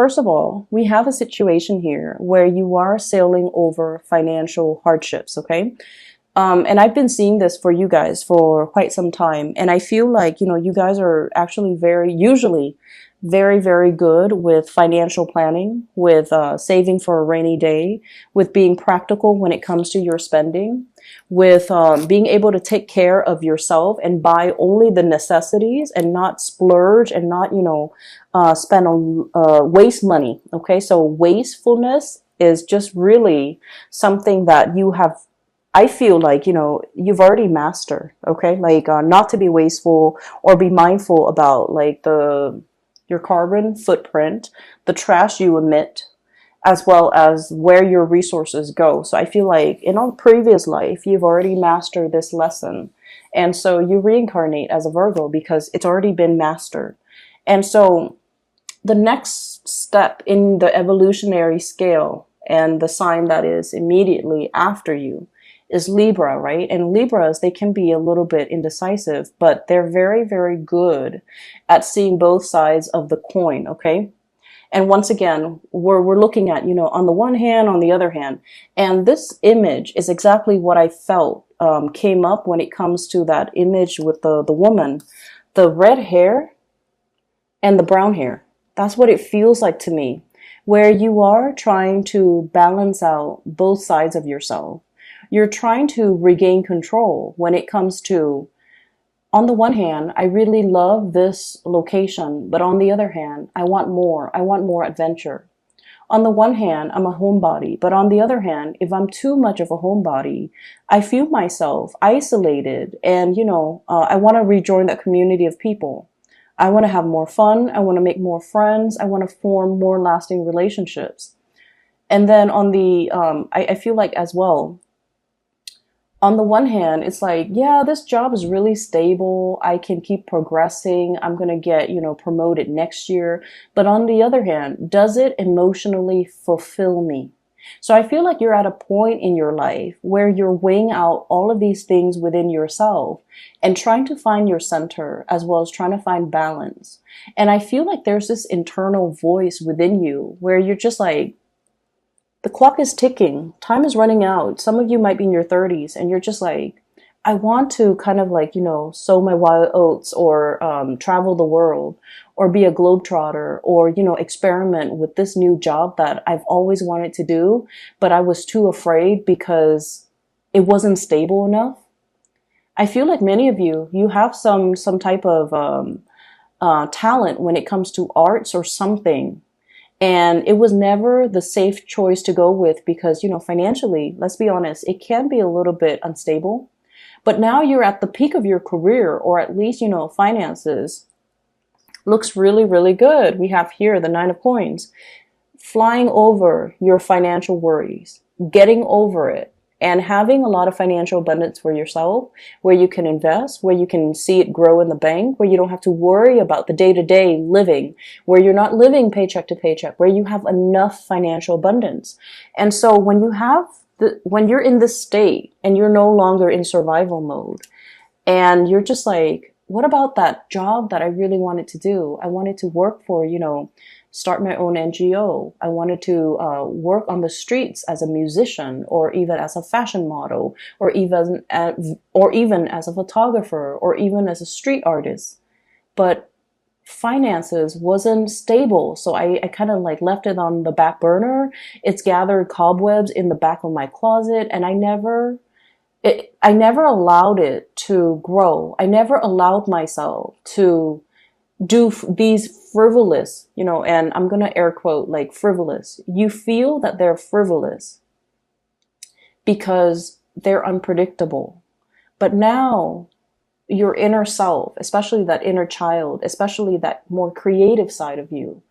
first of all, we have a situation here where you are sailing over financial hardships, okay? And I've been seeing this for you guys for quite some time. And I feel like, you guys are actually usually very, very good with financial planning, with saving for a rainy day, with being practical when it comes to your spending, with being able to take care of yourself and buy only the necessities and not splurge and not, spend on waste money. Okay, so wastefulness is just really something that you have, I feel like, you've already mastered, okay? Like, not to be wasteful or be mindful about like your carbon footprint, the trash you emit, as well as where your resources go. So I feel like in a previous life, you've already mastered this lesson. And so you reincarnate as a Virgo because it's already been mastered. And so the next step in the evolutionary scale and the sign that is immediately after you is Libra, right? And Libras, they can be a little bit indecisive, but they're very, very good at seeing both sides of the coin, okay? And once again, we're looking at, on the one hand, on the other hand. And this image is exactly what I felt came up when it comes to that image with the woman. The red hair and the brown hair. That's what it feels like to me, where you are trying to balance out both sides of yourself. You're trying to regain control when it comes to, on the one hand, I really love this location, but on the other hand, I want more. I want more adventure. On the one hand, I'm a homebody, but on the other hand, if I'm too much of a homebody, I feel myself isolated and, I want to rejoin that community of people. I want to have more fun. I want to make more friends. I want to form more lasting relationships. And then on the, I feel like as well, on the one hand, it's like, yeah, this job is really stable. I can keep progressing. I'm going to get, promoted next year. But on the other hand, does it emotionally fulfill me? So I feel like you're at a point in your life where you're weighing out all of these things within yourself and trying to find your center as well as trying to find balance. And I feel like there's this internal voice within you where you're just like, the clock is ticking. Time is running out. Some of you might be in your 30s and you're just like, I want to kind of like, sow my wild oats or travel the world or be a globetrotter or, experiment with this new job that I've always wanted to do, but I was too afraid because it wasn't stable enough. I feel like many of you have some type of talent when it comes to arts or something. And it was never the safe choice to go with because, financially, let's be honest, it can be a little bit unstable. But now you're at the peak of your career, or at least, finances looks really, really good. We have here the 9 of coins, flying over your financial worries, getting over it, and having a lot of financial abundance for yourself, where you can invest, where you can see it grow in the bank, where you don't have to worry about the day-to-day living, where you're not living paycheck to paycheck, where you have enough financial abundance. And so when you're in this state and you're no longer in survival mode, and you're just like, what about that job that I really wanted to do? I wanted to work for, start my own NGO. I wanted to work on the streets as a musician, or even as a fashion model, or even as a photographer, or even as a street artist. But finances wasn't stable, so I kind of like left it on the back burner. It's gathered cobwebs in the back of my closet, and I never allowed it to grow. I never allowed myself to do these frivolous, and I'm going to air quote like frivolous. You feel that they're frivolous because they're unpredictable. But now your inner self, especially that inner child, especially that more creative side of you,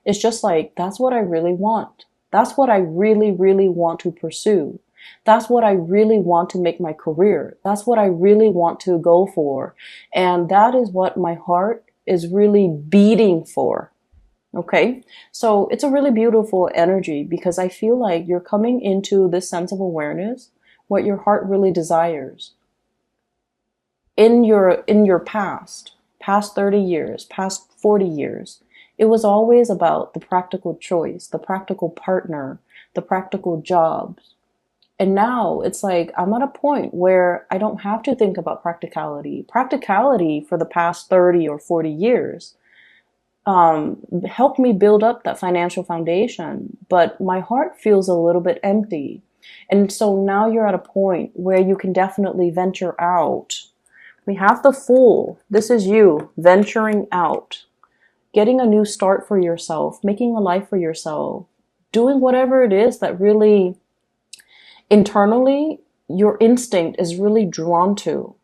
is just like, that's what I really want. That's what I really, really want to pursue. That's what I really want to make my career. That's what I really want to go for. And that is what my heart is really beating for. Okay. So it's a really beautiful energy because I feel like you're coming into this sense of awareness, what your heart really desires. In your past 30 years, past 40 years, It was always about the practical choice, the practical partner, the practical jobs. And now it's like I'm at a point where I don't have to think about practicality. Practicality for the past 30 or 40 years helped me build up that financial foundation, but my heart feels a little bit empty. And so now you're at a point where you can definitely venture out. We have the Fool. This is you venturing out, getting a new start for yourself, making a life for yourself, doing whatever it is that really internally your instinct is really drawn to.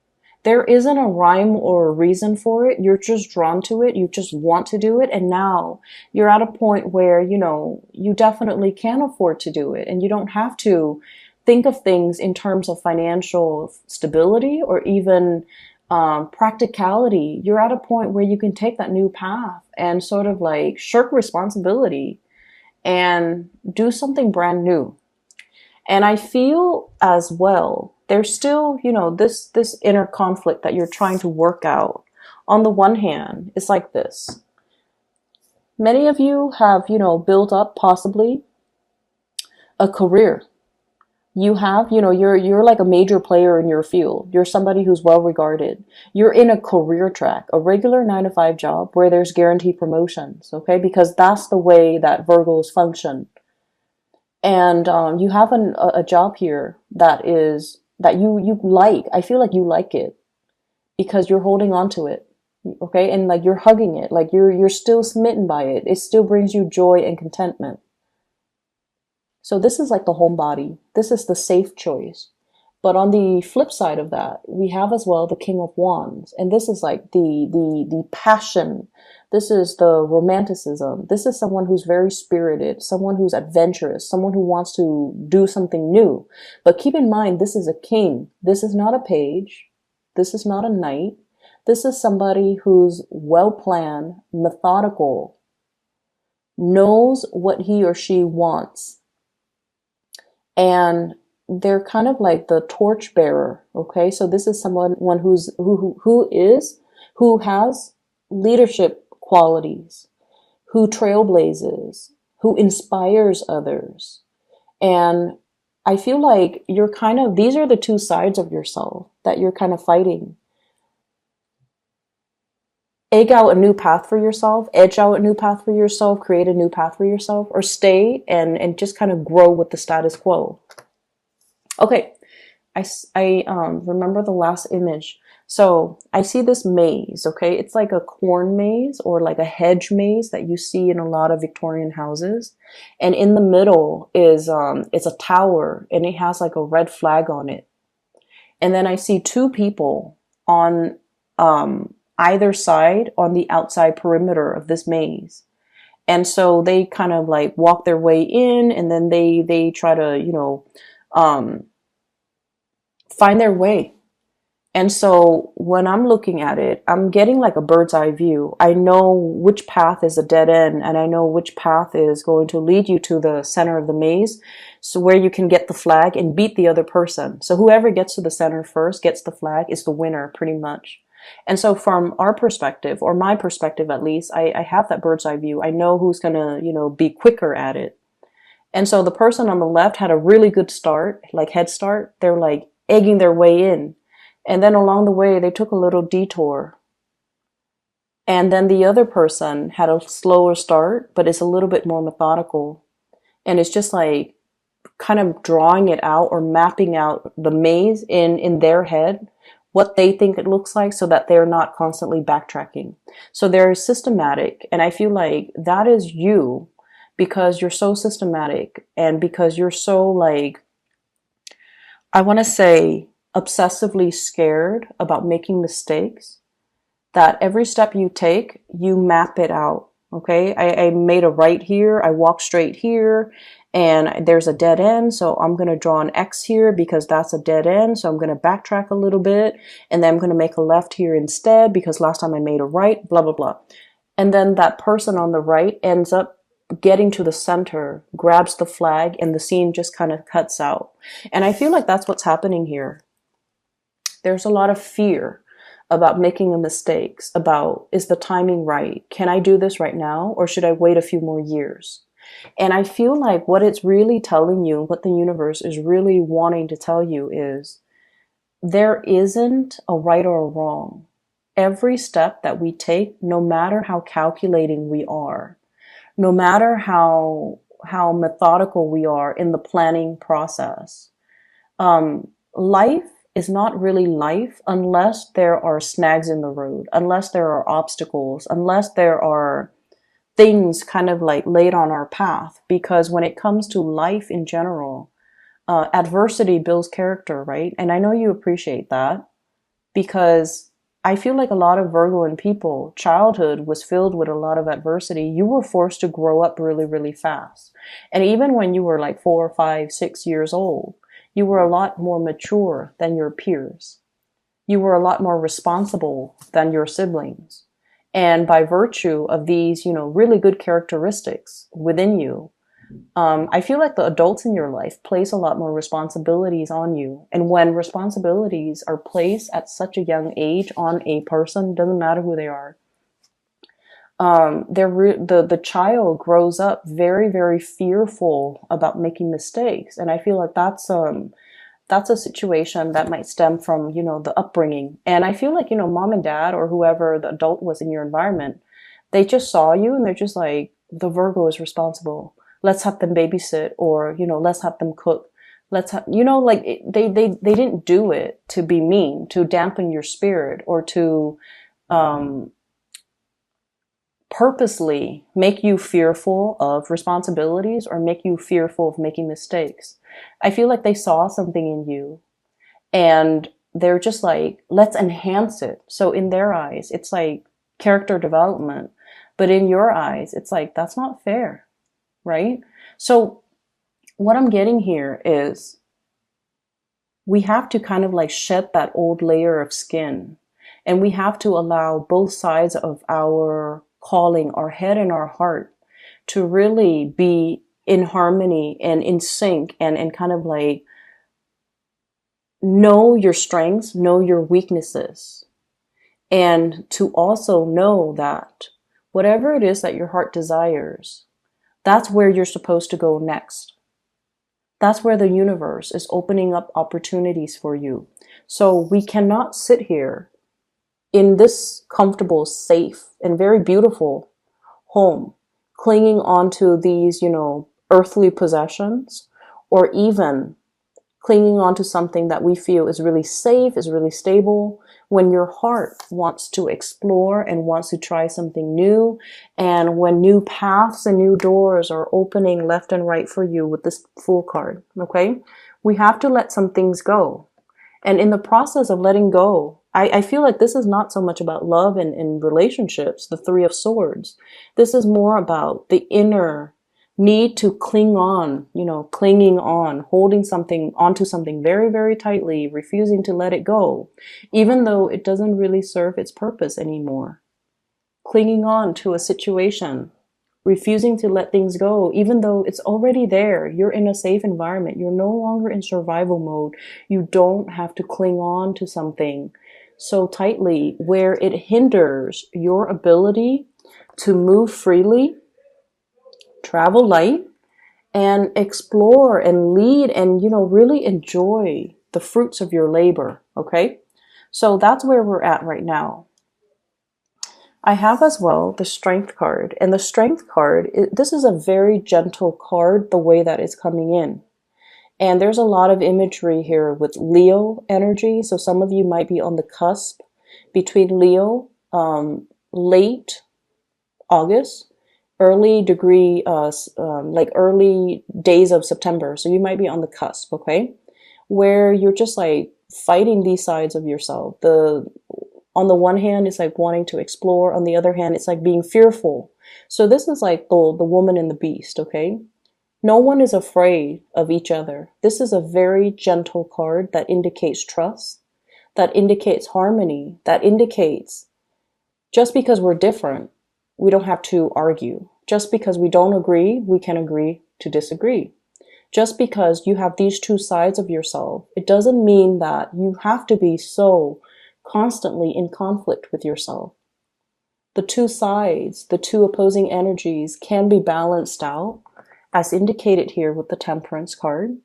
There isn't a rhyme or a reason for it. You're just drawn to it. You just want to do it. And now you're at a point where, you definitely can afford to do it. And you don't have to think of things in terms of financial stability or even practicality. You're at a point where you can take that new path and sort of like shirk responsibility and do something brand new. And I feel as well, there's still, this inner conflict that you're trying to work out. On the one hand, it's like this. Many of you have, built up possibly a career. You have, you're like a major player in your field. You're somebody who's well regarded. You're in a career track, a regular 9-to-5 job where there's guaranteed promotions, okay? Because that's the way that Virgos function. And you have a job here that you like. I feel like you like it because you're holding on to it, okay? And like you're hugging it, like you're still smitten by it. It still brings you joy and contentment. So this is like the homebody. This is the safe choice. But on the flip side of that, we have as well the King of Wands, and this is like the passion. This is the romanticism. This is someone who's very spirited, someone who's adventurous, someone who wants to do something new. But keep in mind, this is a king. This is not a page. This is not a knight. This is somebody who's well-planned, methodical, knows what he or she wants. And they're kind of like the torchbearer. Okay. So this is someone who has leadership qualities, who trailblazes, who inspires others. And I feel like these are the two sides of yourself that you're kind of fighting. Edge out a new path for yourself, create a new path for yourself, or stay and just kind of grow with the status quo. Okay. I remember the last image. So I see this maze, okay? It's like a corn maze or like a hedge maze that you see in a lot of Victorian houses. And in the middle is, it's a tower and it has like a red flag on it. And then I see two people on, either side on the outside perimeter of this maze. And so they kind of like walk their way in and then they try to, find their way. And so when I'm looking at it, I'm getting like a bird's eye view. I know which path is a dead end and I know which path is going to lead you to the center of the maze. So where you can get the flag and beat the other person. So whoever gets to the center first gets the flag is the winner pretty much. And so from our perspective, or my perspective at least, I have that bird's eye view. I know who's going to, be quicker at it. And so the person on the left had a really good start, like head start. They're like egging their way in. And then along the way, they took a little detour. And then the other person had a slower start, but it's a little bit more methodical. And it's just like kind of drawing it out or mapping out the maze in their head, what they think it looks like so that they're not constantly backtracking. So they're systematic. And I feel like that is you because you're so systematic and because you're so like, I want to say, obsessively scared about making mistakes, that every step you take, you map it out. Okay. I made a right here. I walk straight here and there's a dead end. So I'm going to draw an X here because that's a dead end. So I'm going to backtrack a little bit and then I'm going to make a left here instead because last time I made a right, blah, blah, blah. And then that person on the right ends up getting to the center, grabs the flag, and the scene just kind of cuts out. And I feel like that's what's happening here. There's a lot of fear about making mistakes, about, is the timing right? Can I do this right now, or should I wait a few more years? And I feel like what it's really telling you, what the universe is really wanting to tell you is there isn't a right or a wrong. Every step that we take, no matter how calculating we are, no matter how methodical we are in the planning process, life is not really life unless there are snags in the road, unless there are obstacles, unless there are things kind of like laid on our path. Because when it comes to life in general, adversity builds character, right? And I know you appreciate that, because I feel like a lot of Virgoan people, childhood was filled with a lot of adversity. You were forced to grow up really, really fast. And even when you were like 4, 5, 6 years old, you were a lot more mature than your peers. You were a lot more responsible than your siblings. And by virtue of these, really good characteristics within you, I feel like the adults in your life place a lot more responsibilities on you. And when responsibilities are placed at such a young age on a person, doesn't matter who they are, the child grows up very, very fearful about making mistakes. And I feel like that's a situation that might stem from, the upbringing. And I feel like, mom and dad or whoever the adult was in your environment, they just saw you and they're just like, the Virgo is responsible. Let's have them babysit, or, let's have them cook. Let's have, they didn't do it to be mean, to dampen your spirit, or to, purposely make you fearful of responsibilities or make you fearful of making mistakes. I feel like they saw something in you and they're just like, let's enhance it. So in their eyes, it's like character development. But in your eyes, it's like, that's not fair, right? So what I'm getting here is we have to kind of like shed that old layer of skin, and we have to allow both sides of our calling, our head and our heart, to really be in harmony and in sync, and kind of like know your strengths, know your weaknesses, and to also know that whatever it is that your heart desires, that's where you're supposed to go next. That's where the universe is opening up opportunities for you. So we cannot sit here in this comfortable, safe, and very beautiful home, clinging onto these, earthly possessions, or even clinging onto something that we feel is really safe, is really stable, when your heart wants to explore and wants to try something new, and when new paths and new doors are opening left and right for you with this Fool card, okay? We have to let some things go. And in the process of letting go, I feel like this is not so much about love and relationships, the Three of Swords. This is more about the inner need to cling on, clinging on, holding something onto something very, very tightly, refusing to let it go, even though it doesn't really serve its purpose anymore. Clinging on to a situation, refusing to let things go, even though it's already there. You're in a safe environment. You're no longer in survival mode. You don't have to cling on to something so tightly where it hinders your ability to move freely, travel light, and explore and lead and, really enjoy the fruits of your labor. Okay. So that's where we're at right now. I have as well the Strength card, and the Strength card, this is a very gentle card, the way that it's coming in. And there's a lot of imagery here with Leo energy. So some of you might be on the cusp between Leo, late August, early degree, like early days of September. So you might be on the cusp, okay? Where you're just like fighting these sides of yourself. On the one hand, it's like wanting to explore. On the other hand, it's like being fearful. So this is like the woman and the beast, okay? No one is afraid of each other. This is a very gentle card that indicates trust, that indicates harmony, that indicates just because we're different, we don't have to argue. Just because we don't agree, we can agree to disagree. Just because you have these two sides of yourself, it doesn't mean that you have to be so constantly in conflict with yourself. The two sides, the two opposing energies can be balanced out, as indicated here with the Temperance card.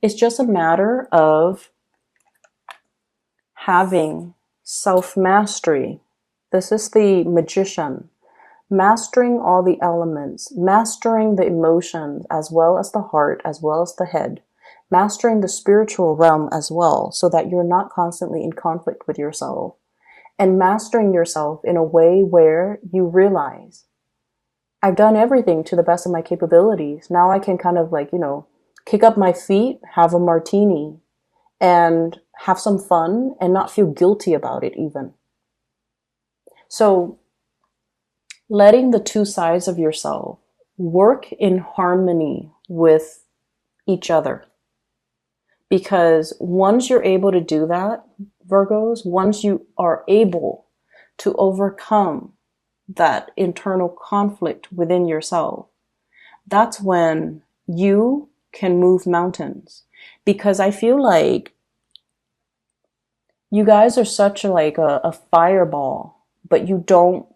It's just a matter of having self-mastery. This is the Magician. Mastering all the elements, mastering the emotions as well as the heart, as well as the head, mastering the spiritual realm as well, so that you're not constantly in conflict with yourself, and mastering yourself in a way where you realize, I've done everything to the best of my capabilities. Now I can kind of like, kick up my feet, have a martini, and have some fun and not feel guilty about it even. So letting the two sides of yourself work in harmony with each other. Because once you're able to do that, Virgos, once you are able to overcome that internal conflict within yourself, that's when you can move mountains. Because I feel like you guys are such like a fireball, but you don't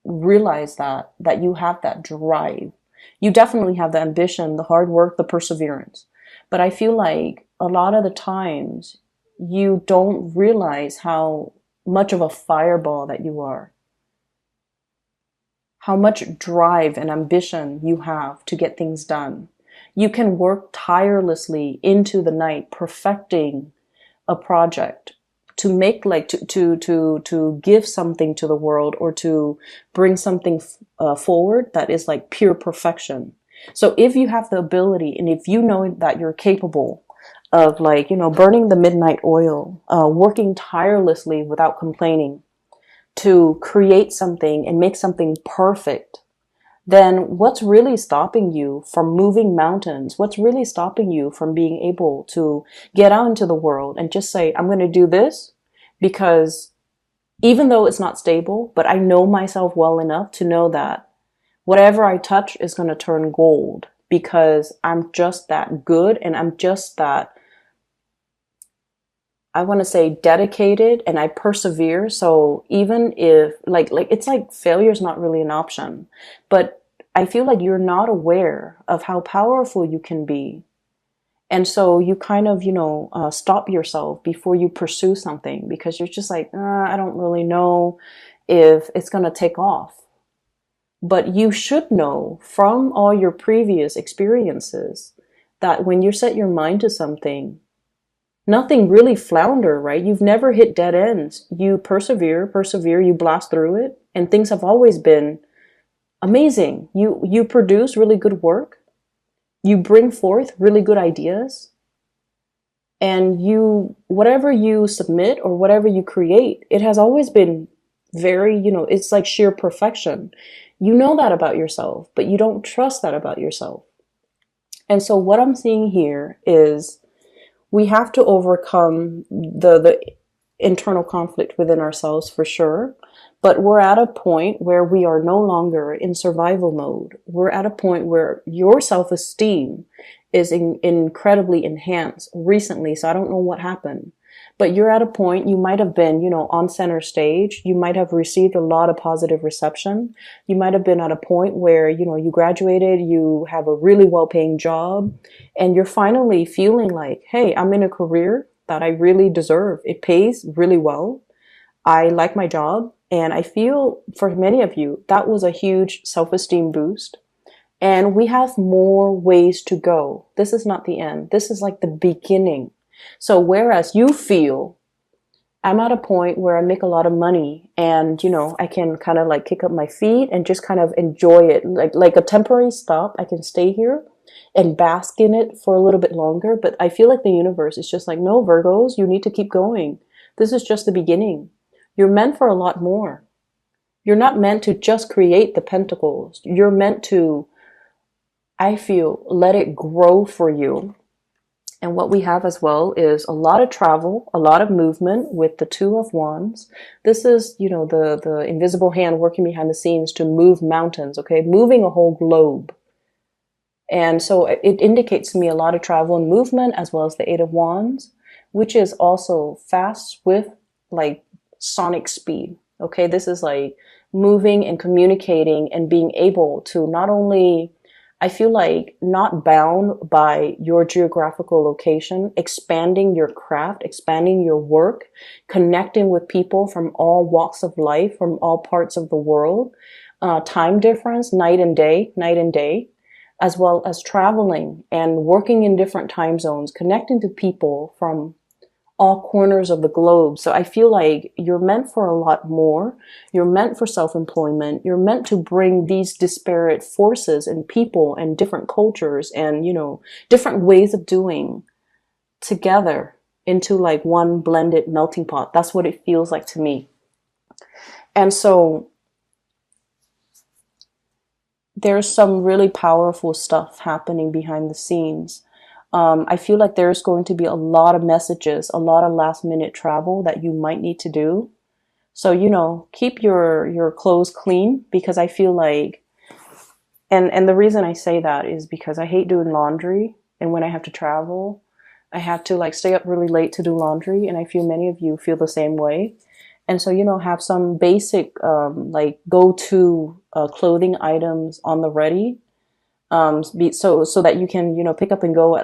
realize that you have that drive. You definitely have the ambition, the hard work, the perseverance. But I feel like a lot of the times you don't realize how much of a fireball that you are. How much drive and ambition you have to get things done. You can work tirelessly into the night perfecting a project, to make like to give something to the world, or to bring something forward that is like pure perfection. So if you have the ability, and if you know that you're capable of like, burning the midnight oil, working tirelessly without complaining to create something and make something perfect, then what's really stopping you from moving mountains? What's really stopping you from being able to get out into the world and just say, I'm going to do this because even though it's not stable, but I know myself well enough to know that whatever I touch is going to turn gold, because I'm just that good, and I'm just that, I want to say, dedicated, and I persevere. So even if like it's like failure is not really an option, but I feel like you're not aware of how powerful you can be. And so you kind of, stop yourself before you pursue something, because you're just like, I don't really know if it's going to take off. But you should know from all your previous experiences that when you set your mind to something, nothing really flounder, right? You've never hit dead ends. You persevere, you blast through it, and things have always been amazing. You produce really good work. You bring forth really good ideas. And whatever you submit or whatever you create, it has always been very, it's like sheer perfection. You know that about yourself, but you don't trust that about yourself. And so what I'm seeing here is we have to overcome the internal conflict within ourselves for sure. But we're at a point where we are no longer in survival mode. We're at a point where your self-esteem is incredibly enhanced recently. So I don't know what happened. But you're at a point, you might have been, on center stage. You might have received a lot of positive reception. You might have been at a point where, you graduated, you have a really well-paying job, and you're finally feeling like, hey, I'm in a career that I really deserve. It pays really well. I like my job. And I feel for many of you, that was a huge self-esteem boost. And we have more ways to go. This is not the end. This is like the beginning. So whereas you feel, I'm at a point where I make a lot of money and, I can kind of like kick up my feet and just kind of enjoy it. Like a temporary stop. I can stay here and bask in it for a little bit longer. But I feel like the universe is just like, no, Virgos, you need to keep going. This is just the beginning. You're meant for a lot more. You're not meant to just create the pentacles. You're meant to, I feel, let it grow for you. And what we have as well is a lot of travel, a lot of movement with the Two of Wands. This is, the invisible hand working behind the scenes to move mountains, okay? Moving a whole globe. And so it indicates to me a lot of travel and movement, as well as the Eight of Wands, which is also fast, swift, like sonic speed. Okay, this is like moving and communicating and being able to not only, I feel like, not bound by your geographical location, expanding your craft, expanding your work, connecting with people from all walks of life, from all parts of the world, time difference, night and day, as well as traveling and working in different time zones, connecting to people from all corners of the globe. So I feel like you're meant for a lot more. You're meant for self-employment. You're meant to bring these disparate forces and people and different cultures and, different ways of doing together into like one blended melting pot. That's what it feels like to me. And so there's some really powerful stuff happening behind the scenes. I feel like there's going to be a lot of messages, a lot of last minute travel that you might need to do. So, keep your clothes clean, because I feel like, and the reason I say that is because I hate doing laundry. And when I have to travel, I have to like stay up really late to do laundry. And I feel many of you feel the same way. And so, have some basic, like go-to clothing items on the ready. So that you can, pick up and go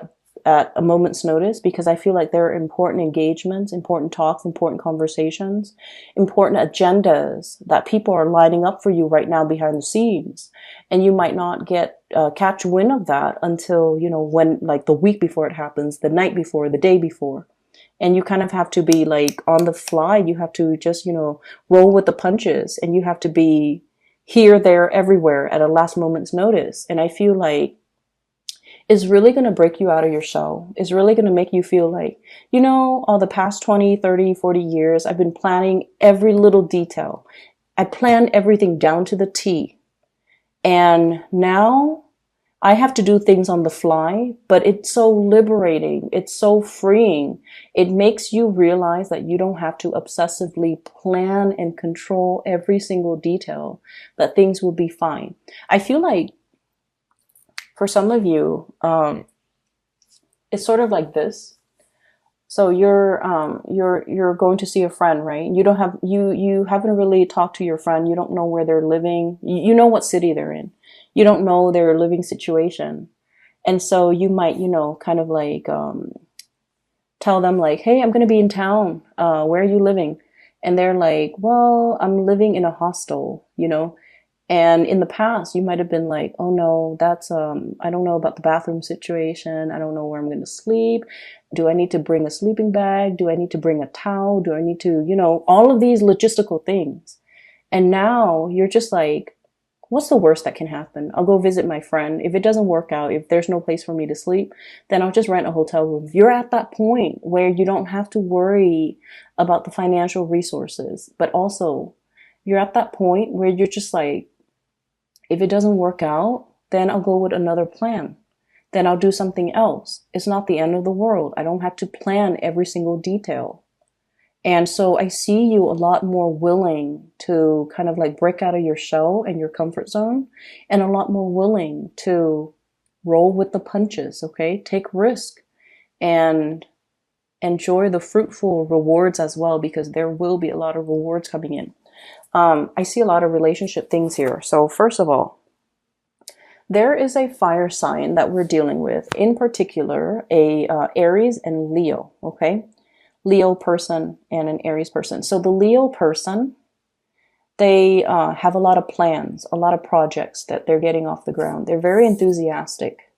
at a moment's notice, because I feel like there are important engagements, important talks, important conversations, important agendas that people are lining up for you right now behind the scenes. And you might not catch wind of that until, when, like, the week before it happens, the night before, the day before. And you kind of have to be like on the fly. You have to just, roll with the punches, and you have to be here, there, everywhere at a last moment's notice. And I feel like it's really going to break you out of your shell. It's really going to make you feel like, all the past 20, 30, 40 years, I've been planning every little detail. I planned everything down to the T. And now I have to do things on the fly, but it's so liberating. It's so freeing. It makes you realize that you don't have to obsessively plan and control every single detail, that things will be fine. I feel like for some of you, it's sort of like this. So you're going to see a friend, right? You haven't really talked to your friend. You don't know where they're living. You know what city they're in. You don't know their living situation. And so you might, kind of like, tell them like, hey, I'm going to be in town. Where are you living? And they're like, well, I'm living in a hostel, And in the past, you might have been like, oh no, that's, I don't know about the bathroom situation. I don't know where I'm going to sleep. Do I need to bring a sleeping bag? Do I need to bring a towel? Do I need to, all of these logistical things. And now you're just like, what's the worst that can happen? I'll go visit my friend. If it doesn't work out, if there's no place for me to sleep, then I'll just rent a hotel room. You're at that point where you don't have to worry about the financial resources, but also you're at that point where you're just like, if it doesn't work out, then I'll go with another plan. Then I'll do something else. It's not the end of the world. I don't have to plan every single detail. And so I see you a lot more willing to kind of like break out of your shell and your comfort zone, and a lot more willing to roll with the punches, okay? Take risk and enjoy the fruitful rewards as well, because there will be a lot of rewards coming in. I see a lot of relationship things here. So first of all, there is a fire sign that we're dealing with, in particular, a Aries and Leo, okay? Leo person and an Aries person. So the Leo person, they have a lot of plans, a lot of projects that they're getting off the ground. They're very enthusiastic.